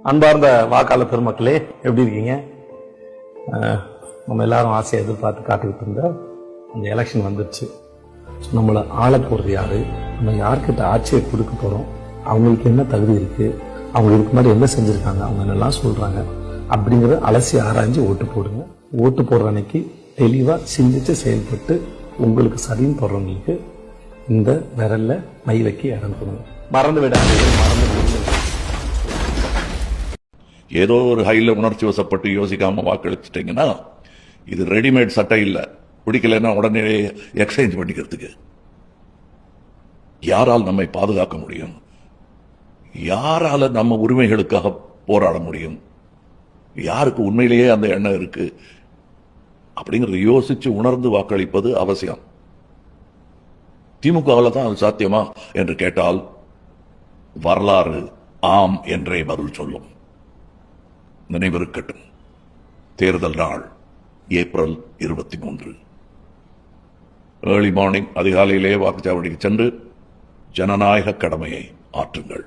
அன்பார்ந்த வாக்காளர் பெருமக்களே, எப்படி இருக்கீங்க? நம்ம எல்லாரும் ஆசையை எதிர்பார்த்து காத்துக்கிட்டு இருந்த அந்த எலெக்ஷன் வந்துருச்சு. நம்மளை ஆள போறது யாரு, நம்ம யாருக்கிட்ட ஆட்சியை கொடுக்க போறோம், அவங்களுக்கு என்ன தகுதி இருக்கு, அவங்க இதுக்கு முன்னாடி என்ன செஞ்சிருக்காங்க, அவங்க என்னெல்லாம் சொல்றாங்க அப்படிங்கறத அலசி ஆராய்ஞ்சு ஓட்டு போடுங்க. ஓட்டு போடுற அன்னைக்கு தெளிவா சிந்திச்சு செயல்பட்டு உங்களுக்கு சரின்னு போடுறவங்களுக்கு இந்த விரல்ல மை வைக்க இடம் கொடுங்க. மறந்து விடாதீங்க. ஏதோ ஒரு ஹைல உணர்ச்சி வசப்பட்டு யோசிக்காம வாக்களிச்சிட்டீங்கன்னா இது ரெடிமேட் சட்டை இல்ல. பிடிக்கலன்னா உடனே எக்ஸ்சேஞ்ச் பண்ணிக்கிறதுக்கு. யாரால் நம்மை பாதுகாக்க முடியும், யாரால நம்ம உரிமைகளுக்காக போராட முடியும், யாருக்கு உண்மையிலேயே அந்த எண்ணம் இருக்கு அப்படிங்கறத யோசிச்சு உணர்ந்து வாக்களிப்பது அவசியம். திமுகவில் தான் அது சாத்தியமா என்று கேட்டால் வரலாறு ஆம் என்றே பதில் சொல்லும். நினைவிருக்கட்டும், தேர்தல் நாள் ஏப்ரல் 23. ஏர்லி மார்னிங் அதிகாலையிலே வாக்குச்சாவடிக்கு சென்று ஜனநாயக கடமையை ஆற்றுங்கள்.